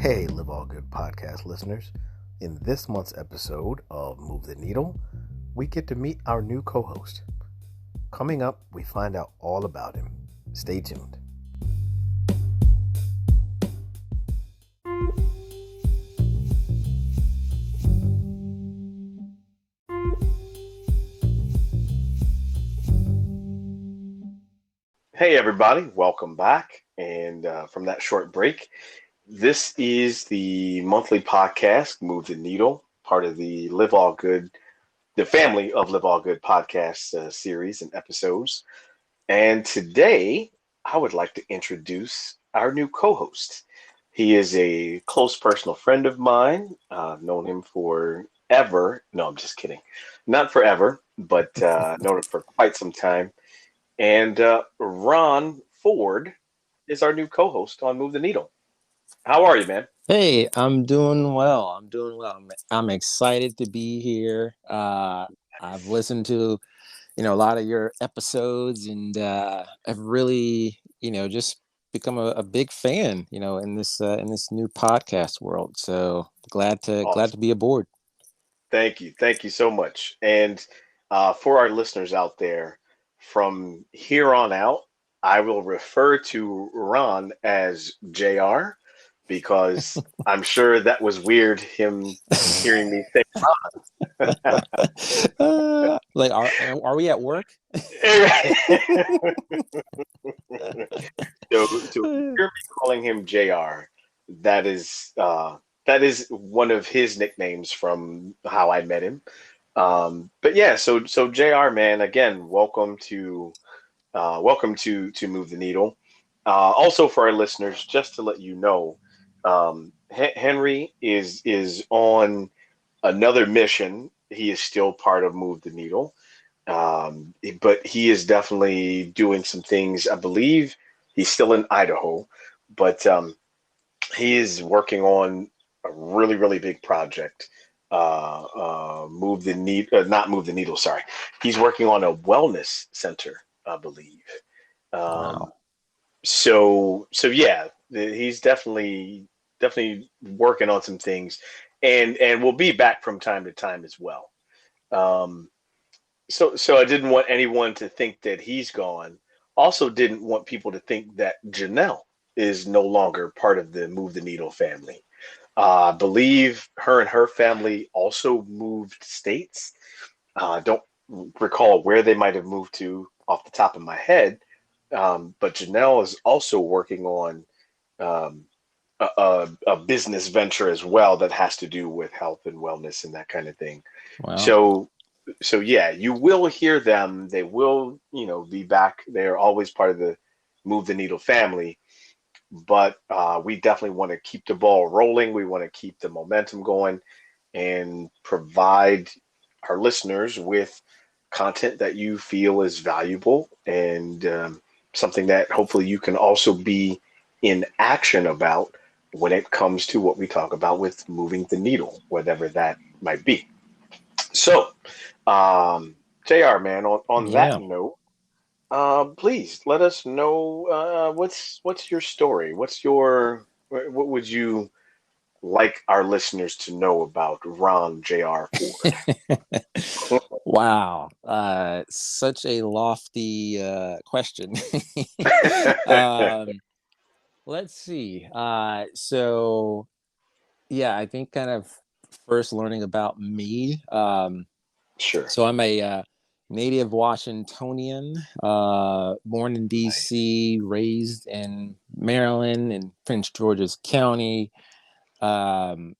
Hey, Live All Good podcast listeners. In this month's episode of Move the Needle, we get to meet our new co host. Coming up, we find out all about him. Stay tuned. Hey, everybody, welcome back. And from that short break, this is the monthly podcast, Move the Needle, part of the Live All Good, the family of Live All Good podcast series and episodes. And today, I would like to introduce our new co host. He is a close personal friend of mine. I've known him for ever. No, I'm just kidding. Not forever, but known him for quite some time. And Ron Ford is our new co host on Move the Needle. How are you, man? Hey, I'm doing well. I'm excited to be here. I've listened to, a lot of your episodes, and I've really, just become a big fan, in this new podcast world. So glad Awesome. to be aboard. Thank you. Thank you so much. And for our listeners out there, from here on out, I will refer to Ron as JR because I'm sure that was weird, him hearing me say. Like, are we at work? So hear me calling him JR. That is one of his nicknames from how I met him. But yeah, so JR, man, again, welcome to Move the Needle. Also for our listeners, just to let you know, Henry is on another mission. He is still part of Move the Needle. But he is definitely doing some things. I believe he's still in Idaho, but he is working on a really, really big project. Move the needle, not move the needle. Sorry, he's working on a wellness center, I believe. Um, Wow. so yeah, he's definitely working on some things, and will be back from time to time as well. Um, so I didn't want anyone to think that he's gone. Also, didn't want people to think that Janelle is no longer part of the Move the Needle family. I believe her and her family also moved states. Don't recall where they might have moved to off the top of my head, but Janelle is also working on um, a business venture as well that has to do with health and wellness and that kind of thing. Wow. So so yeah, you will hear them. They will, be back. They're always part of the Move the Needle family, but we definitely want to keep the ball rolling. We want to keep the momentum going and provide our listeners with content that you feel is valuable and something that hopefully you can also be in action about when it comes to what we talk about with moving the needle, whatever that might be. So, JR, man, on that Yeah. note, please let us know what's your story? What would you like our listeners to know about Ron J.R. Ford? Wow. Such a lofty question. um, let's see. So yeah, I think kind of first learning about me. Sure. So I'm a native Washingtonian, born in Nice. D.C., raised in Maryland and Prince George's County. Um,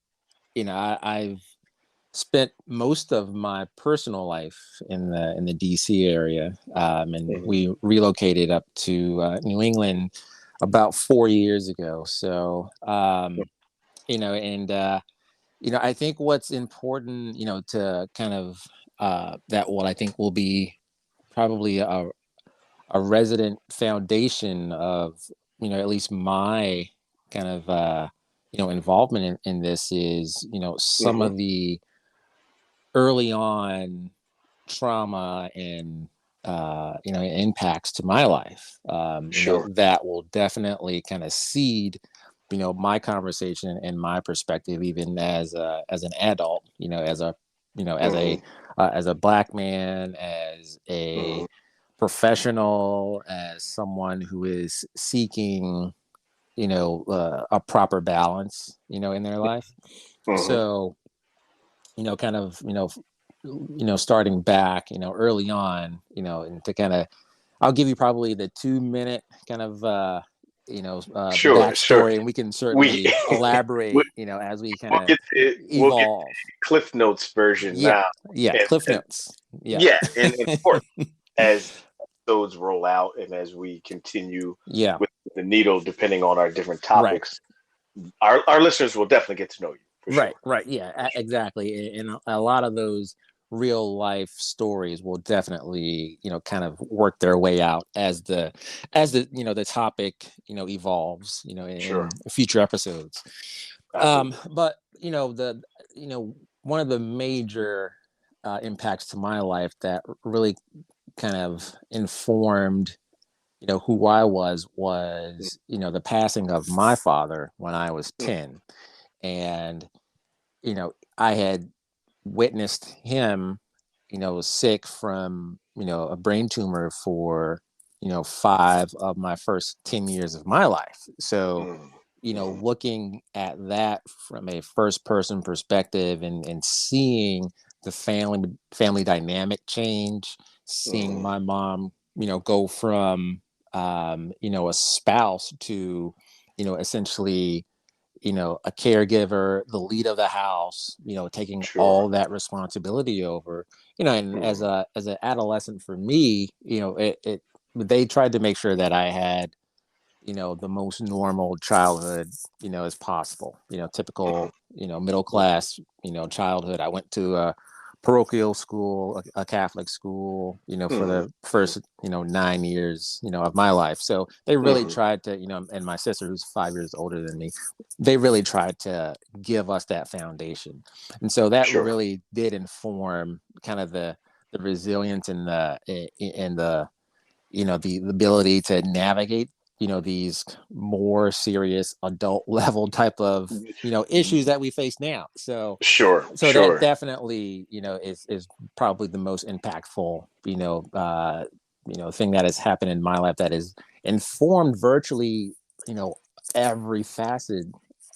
I've spent most of my personal life in the DC area, and Hmm. we relocated up to New England about 4 years ago. So and I think what's important, to kind of that what I think will be probably a resident foundation of at least my kind of involvement in this is some Hmm. of the early on trauma and impacts to my life Sure. that will definitely kind of seed my conversation and my perspective, even as an adult, Hmm. as a black man, as a Hmm. professional, as someone who is seeking, a proper balance, in their life. Hmm. So, kind of, starting back, early on, and to kind of, I'll give you probably the 2 minute kind of, Sure, sure. backstory, and we can We certainly we- elaborate, as we kind of we'll get evolve. Cliff Notes version Yeah, now, yeah, and, Cliff and Notes. Yeah, yeah, and of course, as those roll out and as we continue yeah, with the needle, depending on our different right. topics, our listeners will definitely get to know you for Right, sure. right, yeah, exactly. And a lot of those real life stories will definitely, kind of work their way out as the topic, evolves, in Sure, future episodes. absolutely. But you know, one of the major impacts to my life that really kind of informed, who I was, the passing of my father when I was Mm, 10. And I had witnessed him, sick from, a brain tumor for, 5 of my first 10 years of my life. So, mm, mm, looking at that from a first person perspective, and seeing the family dynamic change, seeing mm, my mom, go from, a spouse to, essentially, a caregiver, the lead of the house, taking sure. all that responsibility over, and as Mm, an adolescent for me, it they tried to make sure that I had, the most normal childhood, as possible, mhm, typical, middle class, childhood. I went to a parochial school, a Catholic school, for mhm, the first, 9 years, of my life. So they really mhm, tried to, and my sister, who's 5 years older than me, they really tried to give us that foundation. And so that sure. really did inform kind of the resilience and the the ability to navigate, these more serious adult level type of, issues that we face now. So Sure, that sure. definitely, is probably the most impactful, thing that has happened in my life, that has informed virtually, you know every facet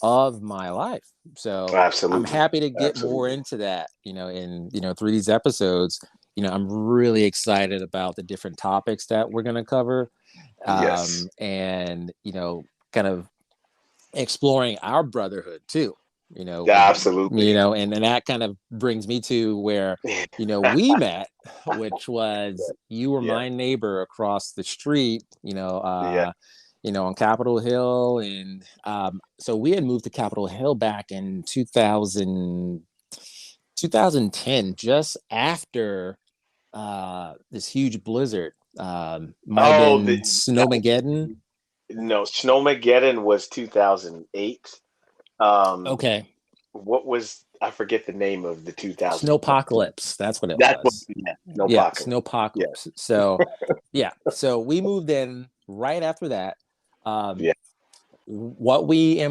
of my life. So I'm Absolutely. happy to get more Absolutely. into that, and through these episodes, I'm really excited about the different topics that we're going to cover, Yes. and kind of exploring our brotherhood too, Yeah, absolutely. and that kind of brings me to where, we met, which was, you were Yeah. my neighbor across the street, Yeah. on Capitol Hill. And so we had moved to Capitol Hill back in 2010, just after this huge blizzard. Might have Oh, been that was Snowmageddon. no, Snowmageddon was 2008. Um, Okay. what was I forget the name of the 2000? Snowpocalypse. That's what it That was, was. yeah, Yeah, Snowpocalypse. Yeah. Snowpocalypse. So, yeah. So we moved in right after that. Um, Yeah. what we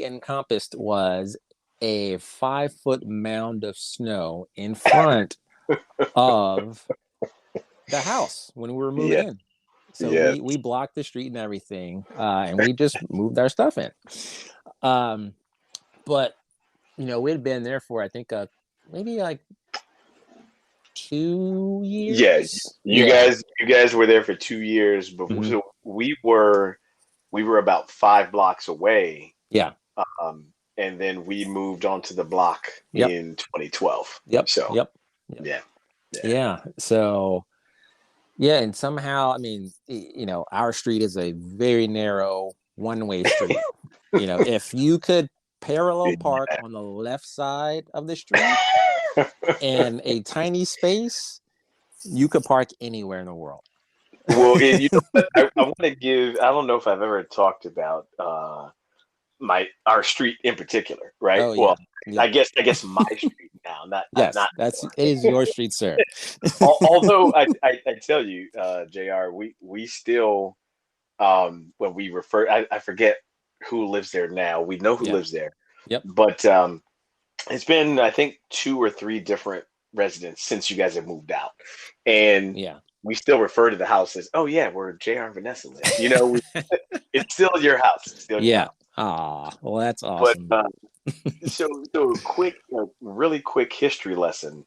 encompassed was a 5 foot mound of snow in front of the house when we were moving Yeah. in. So Yeah. we blocked the street and everything, and we just moved our stuff in. Um, but we'd been there for, I think, maybe like 2 years. Yeah. Yeah. You guys were there for 2 years before. Hmm. So we were about 5 blocks away. Yeah. And then we moved onto the block Yep. in 2012. Yep. So Yep. Yep. yeah. Yeah. Yeah. So yeah, and somehow, I mean, our street is a very narrow one-way street. If you could parallel park on the left side of the street in a tiny space, you could park anywhere in the world. Well, you know what? I want to give. I don't know if I've ever talked about my our street in particular, right? Oh Well, yeah. Yeah. I guess my street now, Yes, not that's it more. is your street, sir. Although I tell you, Jr. We still when we refer I forget who lives there now. We know who Yeah. lives there, Yep. but it's been, I think, 2 or 3 different residents since you guys have moved out, and Yeah. we still refer to the house as, "Oh yeah, where JR and Vanessa live." It's still your house. It's still your Yeah. house. Ah, well, that's But awesome. so quick, really quick history lesson.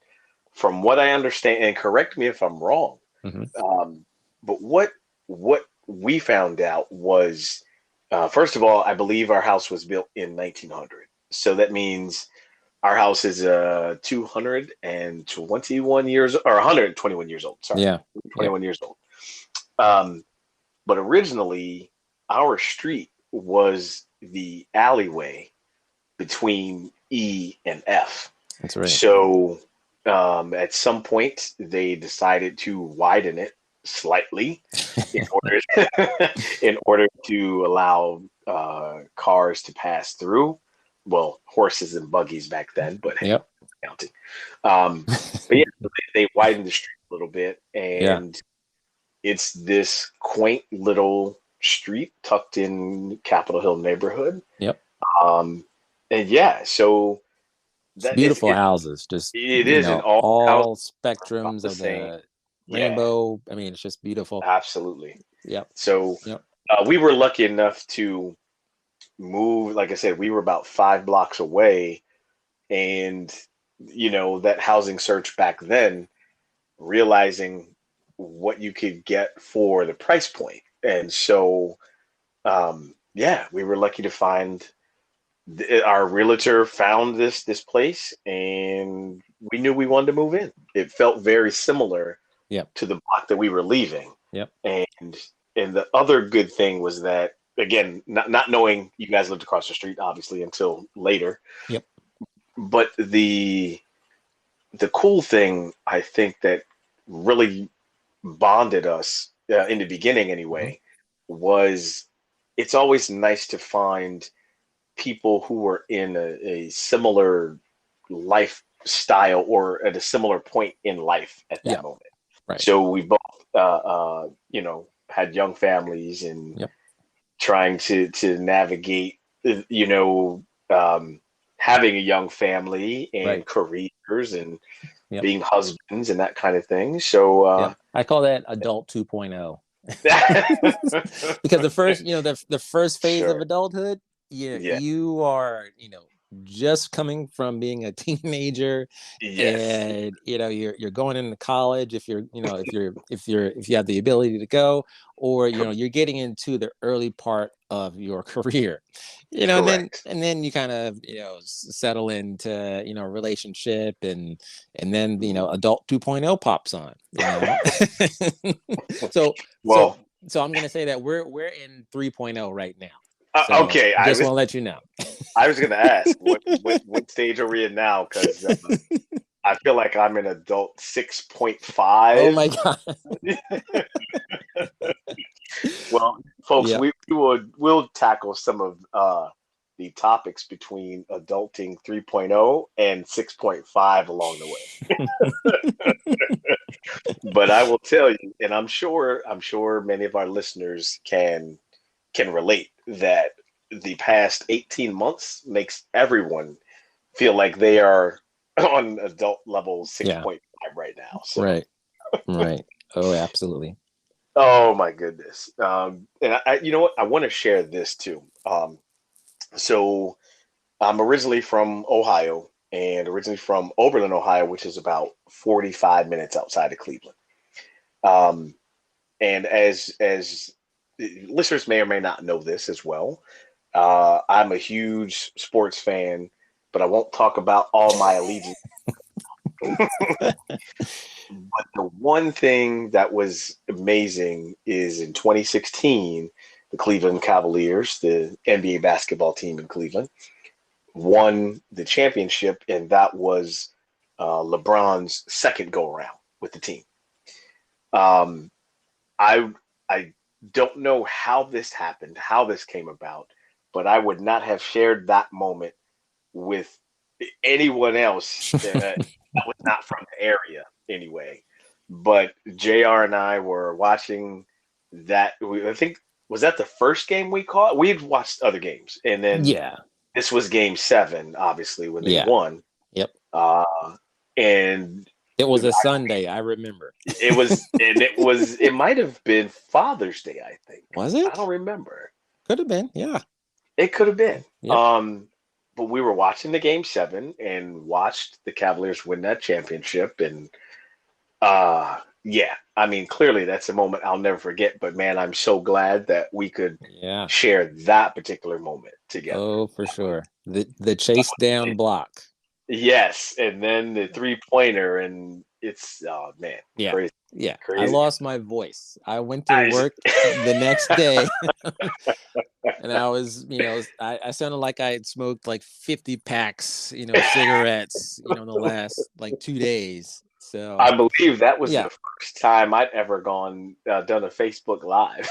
From what I understand, and correct me if I'm wrong, Hmm. um, but what we found out was, first of all, I believe our house was built in 1900. So that means our house is 221 years, or 121 years old. Sorry, Yeah. Yep. 21 years old. Um, but originally, our street was the alleyway between E and F. That's right. So at some point, they decided to widen it slightly in order in order to allow cars to pass through. Well, horses and buggies back then, but hey, Yep. counting. Um, but yeah, they widened the street a little bit, Yeah. and it's this quaint little street tucked in Capitol Hill neighborhood. Yep. Um, and yeah, so It's that is beautiful houses, just, it is in all houses all are about spectrums the of same. the Yeah, rainbow. I mean, it's just beautiful. absolutely. Yep. So Yep. we were lucky enough to move. Like I said, we were about 5 blocks away, and that housing search back then, realizing what you could get for the price point, and so yeah, we were lucky to find our realtor found this place, and we knew we wanted to move in. It felt very similar Yep. to the block that we were leaving. Yep. And the other good thing was that, again, not knowing you guys lived across the street, obviously, until later, Yep. but the cool thing I think that really bonded us in the beginning Hmm. anyway was it's always nice to find people who were in a similar lifestyle or at a similar point in life at that Yep. moment. Right. So we both, had young families and Yep. trying to navigate, you know, um, having a young family and Right. careers and Yep. being husbands and that kind of thing. So, Yep. I call that adult 2.0. that, Because the first, the first phase of sure, adulthood, yeah, you are, just coming from being a teenager, yes, and you're going into college, if if you have the ability to go, or you're getting into the early part of your career, and then correct. you kind of settle into a relationship, and then Mhm. adult 2.0 pops on. so so Well, so I'm gonna say that we're in 3.0 right now. So okay, just want to let you know. I was going to ask what stage are we in now? Because I feel like I'm an adult Oh 6.5. my god. Well, folks, Yep. we'll tackle some of the topics between adulting 3.0 and 6.5 along the way. But I will tell you, and I'm sure many of our listeners can relate that the past 18 months makes everyone feel like they are on adult level Yeah. 6.5 right now. So, Right. Right. Oh, absolutely. oh my goodness. And you know what? I want to share this too. So I'm originally from Ohio and originally from Oberlin, Ohio, which is about 45 minutes outside of Cleveland. Um, and as listeners may or may not know this as well, I'm a huge sports fan, but I won't talk about all my allegiance. But the one thing that was amazing is in 2016, the Cleveland Cavaliers, the NBA basketball team in Cleveland, won the championship, and that was LeBron's second go around with the team. Um, I I don't know how this happened, how this came about, but I would not have shared that moment with anyone else that was not from the area anyway. But JR and I were watching that. I think was that the first game we caught? We had watched other games, and then Yeah. this was game 7, obviously, when they Yeah. won. Yep. And It was a Sunday, I remember. it might have been Father's Day, I think. Was I don't it? remember. Could have been. Yeah. It could have been. Yep. But we were watching the game 7 and watched the Cavaliers win that championship. And yeah, I mean, clearly that's a moment I'll never forget. But man, I'm so glad that we could Yeah. share that particular moment together. Oh, for sure. The chase down block. Yes, and then the 3-pointer, and it's oh man, Yeah. crazy, Yeah. I crazy. lost my voice. I went to I just, work the next day and I was, I sounded like I had smoked like 50 packs, cigarettes, in the last like 2 days. So, I believe that was yeah. the first time I'd ever done a Facebook Live.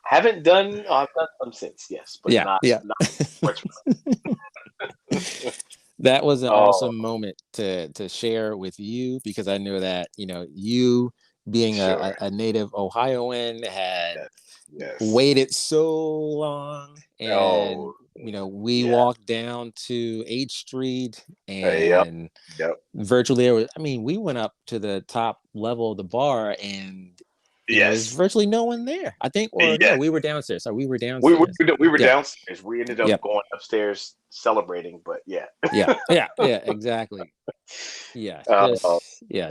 Haven't done. I've done some since, yes, but Yeah. Yeah. not sports. That was an Oh, awesome moment to share with you because I know that you being sure. a native Ohioan had Yes. Yes. waited so long, and Oh, we yeah. walked down to H Street, Yep. and Yep. virtually there was, I mean, we went up to the top level of the bar, and there's Yes. virtually no one there, I think. Or no, Yes. we were downstairs. Sorry, we were We downstairs. we were Yeah. downstairs. We ended up Yep. going upstairs celebrating, but yeah. Yeah. Yeah. Yeah. Exactly. Yeah, Uh,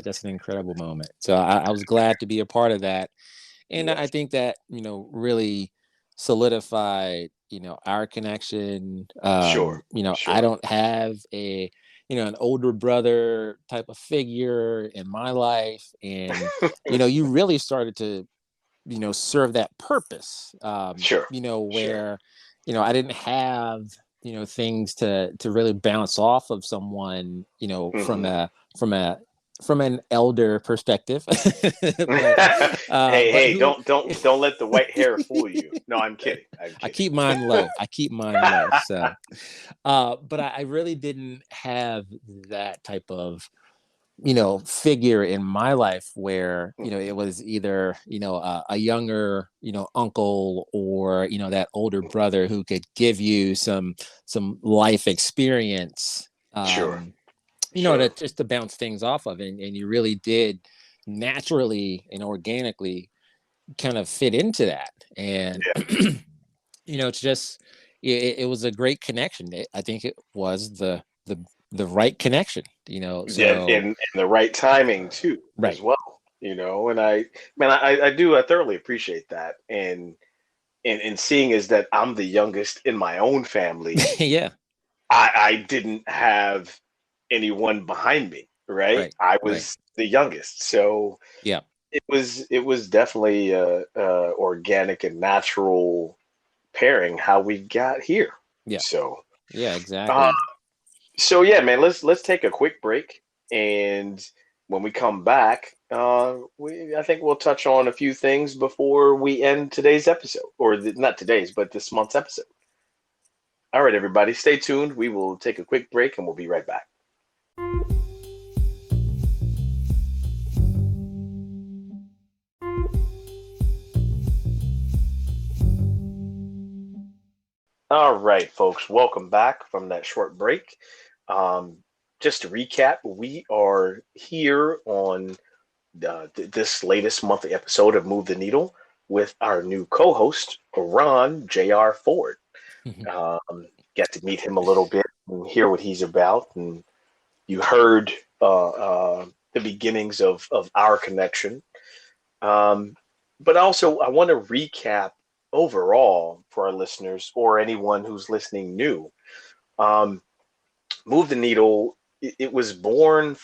just an incredible moment. So I was glad to be a part of that, and I yes. think that really solidified our connection. Sure. I Sure. don't have a an older brother type of figure in my life, and you really started to serve that purpose. Sure. Sure. Where I didn't have things to really bounce off of someone from Hmm. an elder perspective. but Hey, but hey, who don't let the white hair fool you. No, I'm kidding. I'm I kidding. keep mine low. I keep mine low. So but I really didn't have that type of figure in my life where it was either a younger uncle, or that older brother who could give you some life experience, Sure. to Sure. just to bounce things off of, and you really did naturally and organically kind of fit into that. And Yeah. it's just it was a great connection. I think it was the right connection, Yeah, so and the right timing too, as right. well. And I thoroughly appreciate that. And seeing is that I'm the youngest in my own family, Yeah. I didn't have anyone behind me, right? Right. I Right. was the youngest, so Yeah. it was definitely a organic and natural pairing how we got here. Yeah. So, Yeah. uh, Exactly. so yeah, man, let's take a quick break, and when we come back, I think we'll touch on a few things before we end today's episode, or not today's, but this month's episode. All right, everybody, stay tuned. We will take a quick break, and we'll be right back. All right, folks, welcome back from that short break. Um, just to recap, we are here on this latest monthly episode of Move the Needle with our new co-host, Ron J.R. Ford. Get to meet him a little bit and hear what he's about. And you heard the beginnings of our connection. Um, but also, I want to recap overall for our listeners or anyone who's listening new. Um, Move the Needle, it was born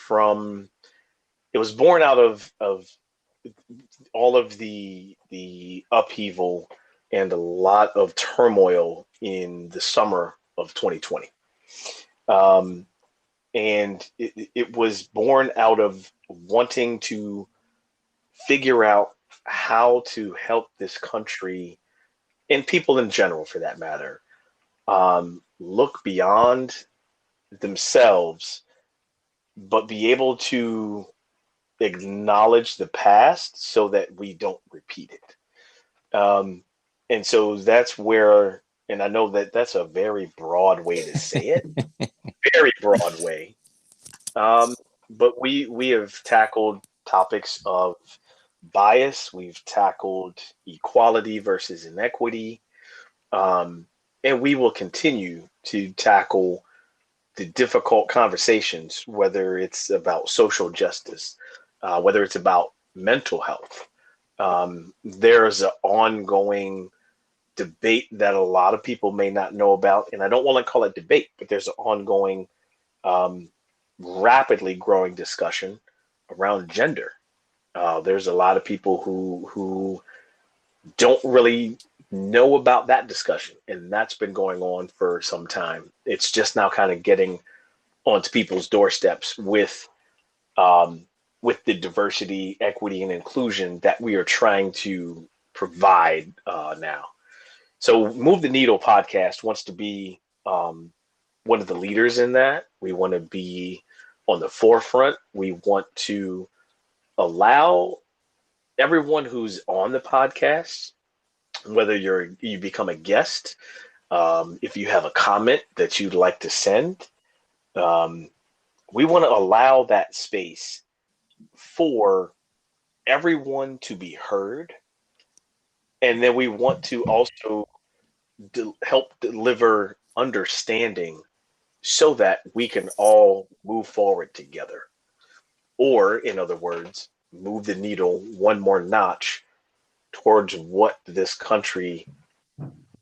out of all of the upheaval and a lot of turmoil in the summer of 2020. Um, and it was born out of wanting to figure out how to help this country and people in general, for that matter, look beyond themselves, but be able to acknowledge the past so that we don't repeat it. And so that's where, and I know that that's a very broad way to say it, very broad way. Um, but we have tackled topics of bias, we've tackled equality versus inequity, um, and we will continue to tackle the difficult conversations, whether it's about social justice, whether it's about mental health. There's an ongoing debate that a lot of people may not know about, and I don't want to call it debate, but there's an ongoing, um, rapidly growing discussion around gender. There's a lot of people who don't really know about that discussion, and that's been going on for some time. It's just now kind of getting onto people's doorsteps um, with the diversity, equity, and inclusion that we are trying to provide now. So, Move the Needle podcast wants to be, one of the leaders in that. We want to be on the forefront. We want to allow everyone who's on the podcast, whether you become a guest, if you have a comment that you'd like to send, um, we want to allow that space for everyone to be heard, and then we want to also help deliver understanding so that we can all move forward together. Or, in other words, move the needle one more notch towards what this country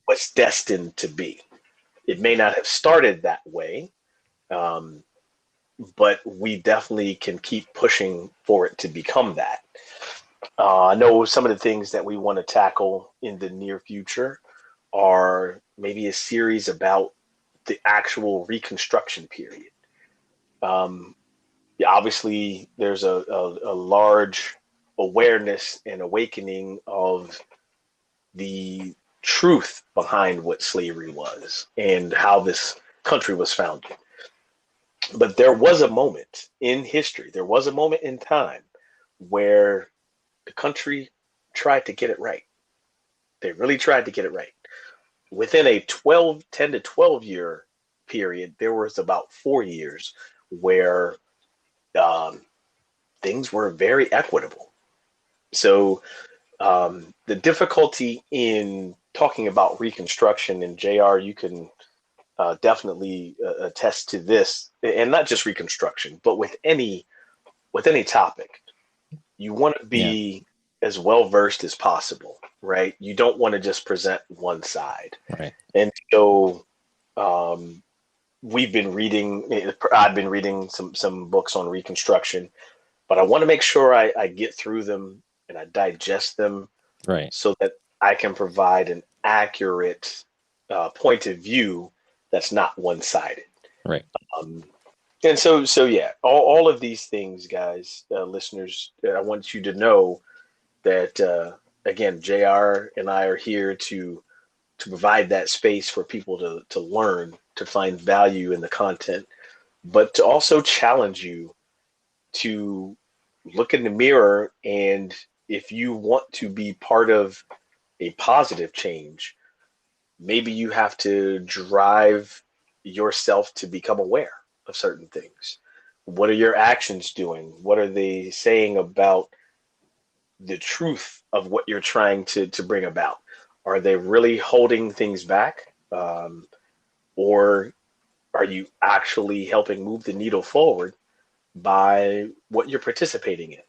was destined to be. It may not have started that way, um, but we definitely can keep pushing for it to become that. I know some of the things that we want to tackle in the near future are maybe a series about the actual Reconstruction period. Um, yeah, obviously, there's a large awareness and awakening of the truth behind what slavery was and how this country was founded. But there was a moment in history, there was a moment in time where the country tried to get it right. They really tried to get it right. Within a 10 to 12 year period, there was about 4 years where, um, things were very equitable. So, the difficulty in talking about Reconstruction, and JR, you can definitely attest to this, and not just Reconstruction, but with any topic, you want to Yeah. be as well versed as possible, right? You don't want to just present one side. Right. And so, um, we've been reading, I've been reading some books on Reconstruction, but I want to make sure I get through them and I digest them Right. so that I can provide an accurate point of view that's not one-sided. Right. Um, and so yeah, all of these things, guys, listeners, I want you to know that, again, JR and I are here to provide that space for people to learn, to find value in the content, but to also challenge you to look in the mirror, and if you want to be part of a positive change, maybe you have to drive yourself to become aware of certain things. What are your actions doing? What are they saying about the truth of what you're trying to bring about? Are they really holding things back? Or are you actually helping move the needle forward by what you're participating in?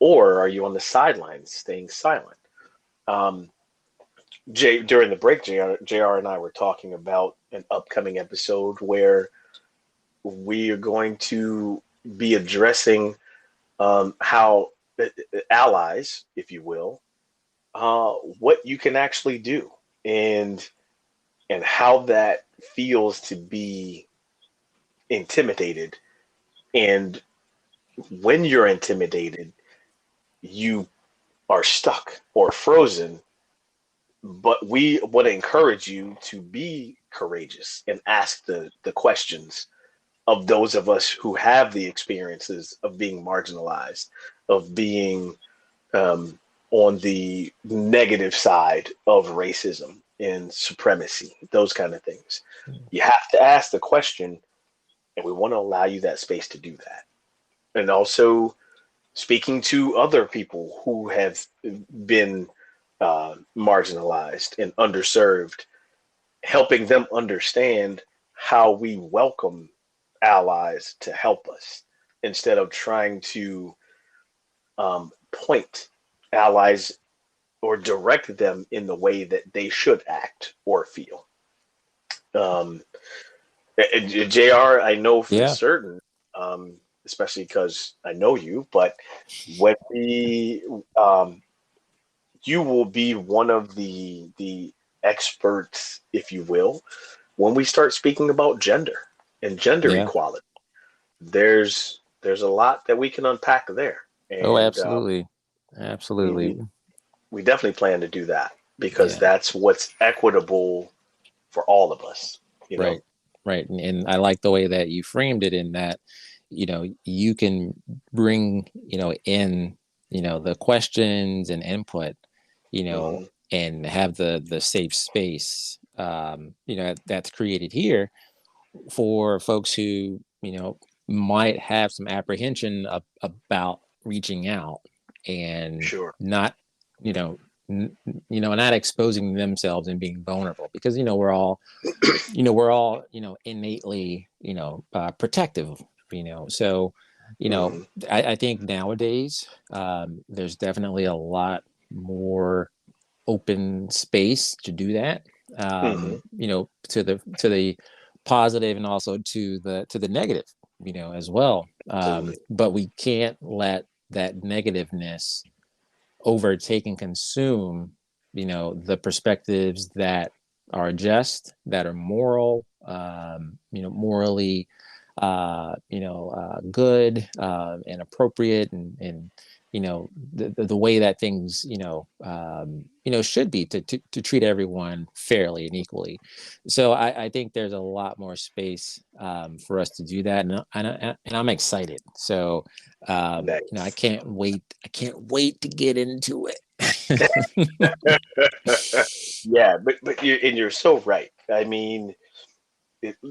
Or are you on the sidelines staying silent? Um, during the break, JR and I were talking about an upcoming episode where we are going to be addressing, how allies, if you will, what you can actually do, and how that feels to be intimidated. And when you're intimidated, you are stuck or frozen. But we want to encourage you to be courageous and ask the questions of those of us who have the experiences of being marginalized, of being um, on the negative side of racism and supremacy, those kind of things. You have to ask the question, and we want to allow you that space to do that. And also speaking to other people who have been marginalized and underserved, helping them understand how we welcome allies to help us instead of trying to point allies or direct them in the way that they should act or feel. Um, JR, I know for Yeah. certain, especially because I know you, but when um, you will be one of the experts, if you will, when we start speaking about gender and gender Yeah. equality. There's a lot that we can unpack there, Oh, and absolutely. we, Absolutely. we we definitely plan to do that because Yeah. that's what's equitable for all of us. You know, Right. Right. And I like the way that you framed it in that, you can bring, in, the questions and input, hmm and have the safe space, that's created here for folks who, might have some apprehension about reaching out and sure, not, you know, not exposing themselves and being vulnerable because, we're all innately, protective, so, hmm I think nowadays, there's definitely a lot more open space to do that, hmm to the positive and also to the negative, as well, absolutely, but we can't let that negativeness overtake and consume, the perspectives that are just, that are moral, morally, good, and appropriate, and the way that things, should be to treat everyone fairly and equally. So I think there's a lot more space, for us to do that, and I'm excited. So I nice. can't wait. I can't wait to get into it. Yeah, but you're so right. I mean,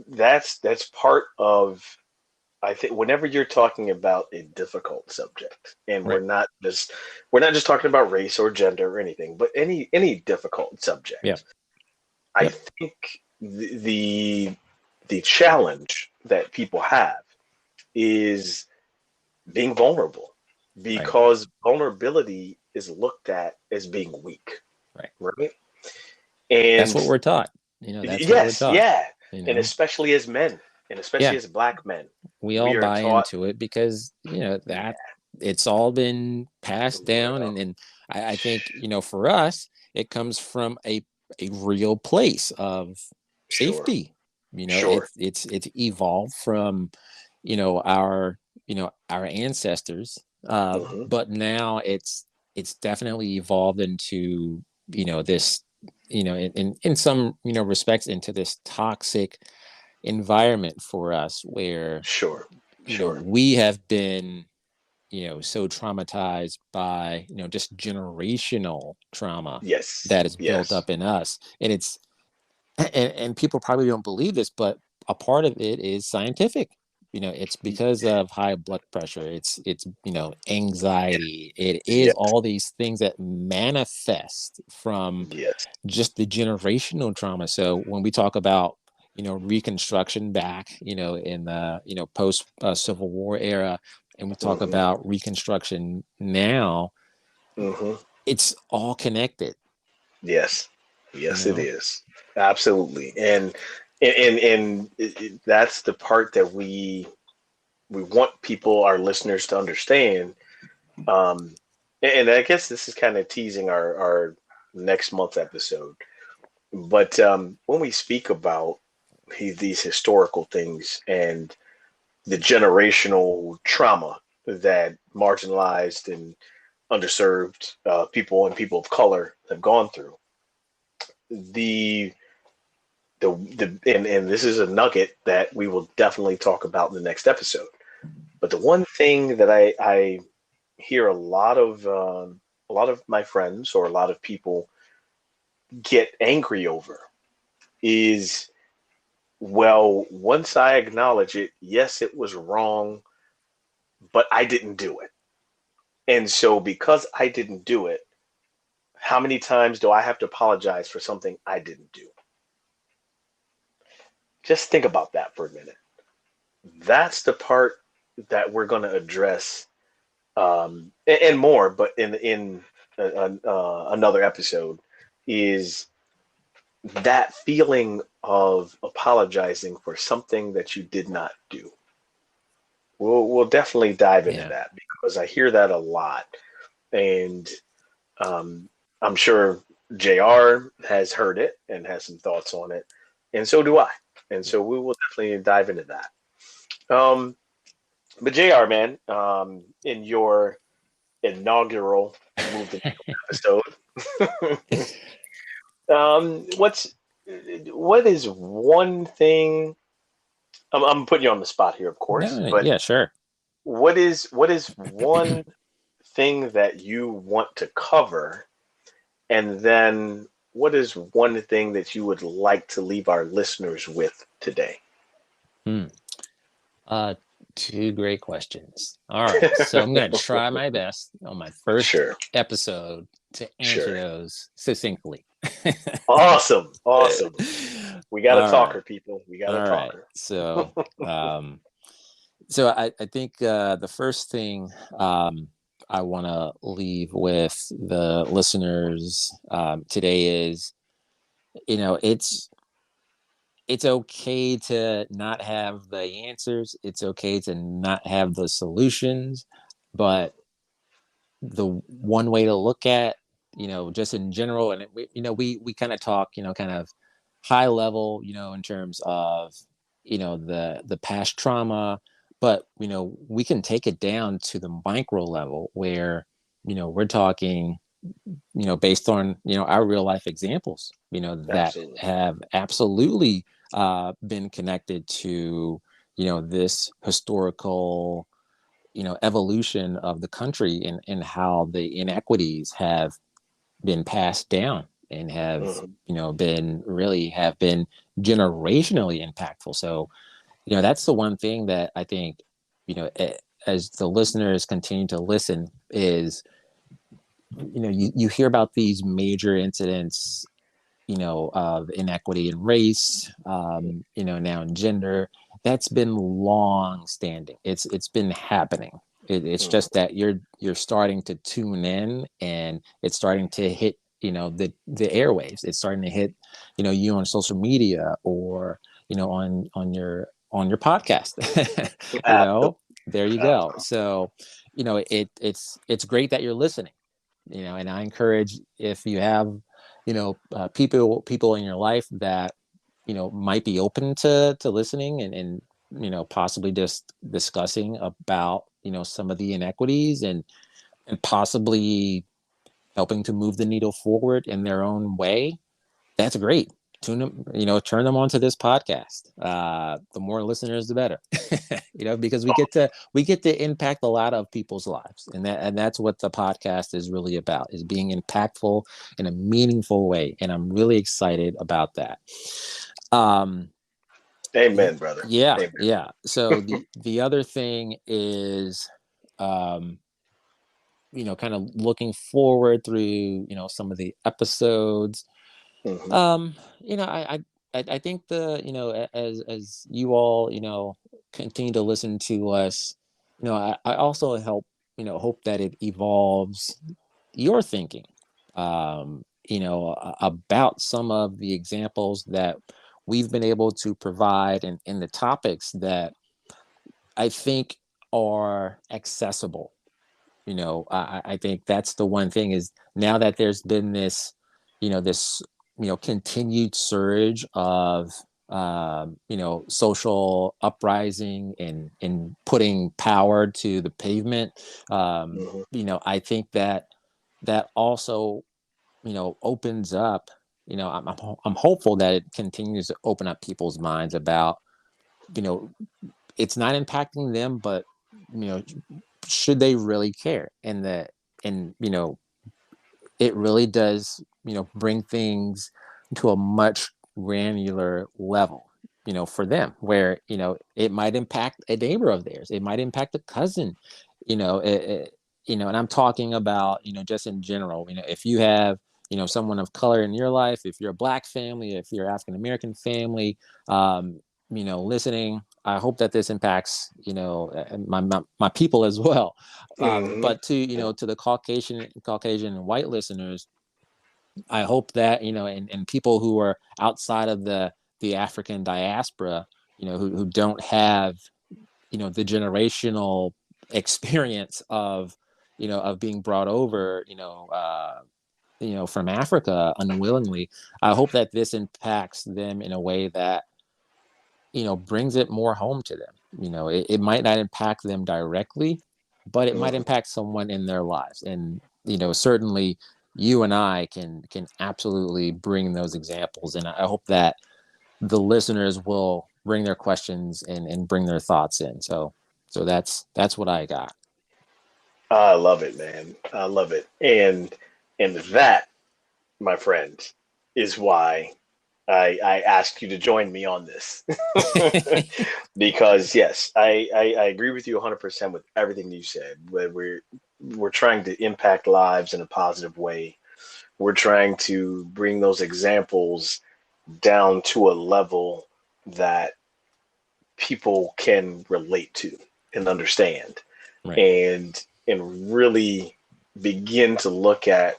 that's part of, I think whenever you're talking about a difficult subject, and Right. we're not just talking about race or gender or anything, but any difficult Yeah. subject, I Yep. think the challenge that people have is being vulnerable, Right. because vulnerability is looked at as being weak, Right. right? That's what And we're taught. That's what we're yes, taught. yeah, You and know. especially as men, and especially Yeah. as black men, We all we are buy taught, into it because that yeah, it's all been passed down, well, and I think for us it comes from a real place of sure, safety. sure, It's evolved from our ancestors, hmm but now it's definitely evolved into this, in some respects, into this toxic environment for us where sure, sure, we have been so traumatized by just generational trauma yes, that is built yes, up in us, and and people probably don't believe this, but a part of it is scientific. It's because of high blood pressure, it's anxiety, it is yes, all these things that manifest from yes, just the generational trauma. So when we talk about reconstruction back in the post Civil War era, and we talk hmm about reconstruction now, hmm it's all connected. yes, you yes, it know is, absolutely, and that's the part that we want people, our listeners, to understand. Um, and I guess this is kind of teasing our next month episode. But when we speak about these historical things and the generational trauma that marginalized and underserved people and people of color have gone through, the and this is a nugget that we will definitely talk about in the next episode. But the one thing that I hear a lot of my friends or a lot of people get angry over is, well, once I acknowledge it, yes, it was wrong, but I didn't do it. And so because I didn't do it, how many times do I have to apologize for something I didn't do? Just think about that for a minute. That's the part that we're going to address, and more, but in another episode, is that feeling of apologizing for something that you did not do. We'll definitely dive into Yeah. that because I hear that a lot, and um, I'm sure JR has heard it and has some thoughts on it, and so do I. And so we will definitely dive into that. Um, but JR, man, in your inaugural Move the Needle episode, what is one thing? I'm putting you on the spot here, of course, No, but yeah, sure. what is one thing that you want to cover, and then what is one thing that you would like to leave our listeners with today? Hmm. Uh, Two great questions. All right, so I'm gonna try my best on my first Sure, episode to answer sure. those succinctly. Awesome, awesome. We got a All right, talker, people. We got a all right. talker. Um, so I think the first thing I want to leave with the listeners today is, you know, it's okay to not have the answers. It's okay to not have the solutions, but the one way to look at, you know, just in general, and we kind of talk, you know, kind of high level, you know, in terms of, you know, the past trauma, but you know, we can take it down to the micro level where, you know, we're talking, you know, based on, you know, our real life examples, you know, that Absolutely. have absolutely been connected to, you know, this historical, you know, evolution of the country, and how the inequities have been passed down and have, Mhm. you know, have been generationally impactful. So, you know, that's the one thing that I think, you know, as the listeners continue to listen is, you know, you hear about these major incidents, you know, of inequity in race, you know, now in gender. That's been long standing. It's been happening. It's Mhm. just that you're starting to tune in, and it's starting to hit, you know, the airwaves. It's starting to hit, you know, you on social media, or, you know, on your podcast. You Absolutely. know, there you go. Absolutely. So, you know, it's great that you're listening, you know, and I encourage, if you have, you know, people in your life that, you know, might be open to listening, and you know, possibly just discussing about, you know, some of the inequities, and possibly helping to move the needle forward in their own way. That's great. Tune them, you know, turn them onto this podcast. The more listeners, the better. You know, because we get to impact a lot of people's lives, and that's what the podcast is really about: is being impactful in a meaningful way. And I'm really excited about that. Um, Amen, brother. yeah, Amen. yeah. So the other thing is, um, you know, kind of looking forward through, you know, some of the episodes. Hmm. You know, I think you know, as you all, you know, continue to listen to us, you know, I also hope that it evolves your thinking, you know, about some of the examples that we've been able to provide, and the topics that I think are accessible. You know, I think that's the one thing, is now that there's been this, you know, continued surge of, you know, social uprising, and putting power to the pavement. Hmm. You know, I think that also, you know, opens up, I'm hopeful that it continues to open up people's minds about, you know, it's not impacting them, but, you know, should they really care? And it really does, bring things to a much granular level, for them, where, it might impact a neighbor of theirs. It might impact a cousin, and I'm talking about, just in general, if you have, someone of color in your life, if you're a Black family, if you're African American family, listening, I hope that this impacts, my people as well. Hmm. But to, to the Caucasian and white listeners, I hope that, and people who are outside of the African diaspora, who don't have, the generational experience of being brought over, from Africa unwillingly. I hope that this impacts them in a way that, brings it more home to them. It might not impact them directly, but it might Hmm. impact someone in their lives. And, certainly you and I can absolutely bring those examples. And I hope that the listeners will bring their questions and bring their thoughts in. So that's what I got. I love it, man. I love it. And that, my friend, is why I asked you to join me on this. Because yes, I agree with you 100% with everything you said. Where we're trying to impact lives in a positive way. We're trying to bring those examples down to a level that people can relate to and understand, Right. and really begin to look at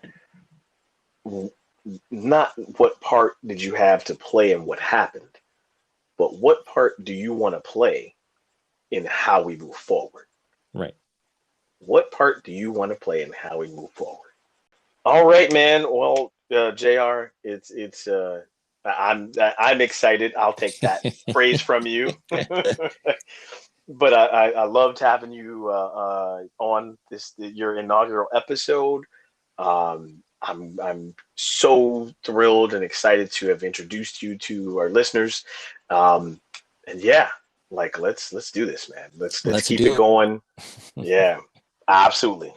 not what part did you have to play in what happened, but what part do you want to play in how we move forward? Right. What part do you want to play in how we move forward? All right, man. Well, Jr., I'm excited. I'll take that praise from you. But I loved having you on this your inaugural episode. I'm so thrilled and excited to have introduced you to our listeners. Um, and yeah, like let's do this, man. Let's Let's keep it do it. going. Yeah, absolutely.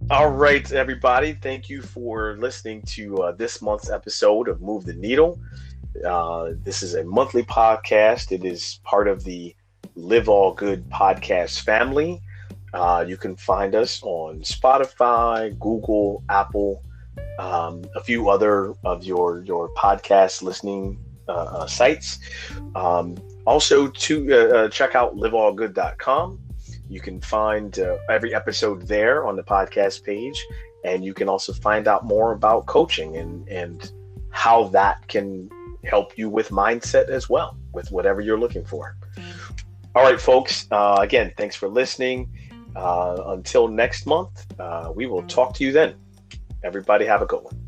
All right, everybody. Thank you for listening to this month's episode of Move the Needle. This is a monthly podcast. It is part of the Live All Good podcast family. You can find us on Spotify, Google, Apple, a few other of your podcast listening sites. Also, to check out liveallgood.com. You can find every episode there on the podcast page, and you can also find out more about coaching and how that can help you with mindset as well, with whatever you're looking for. All right, folks. Again, thanks for listening. Until next month, we will talk to you then. Everybody have a good one.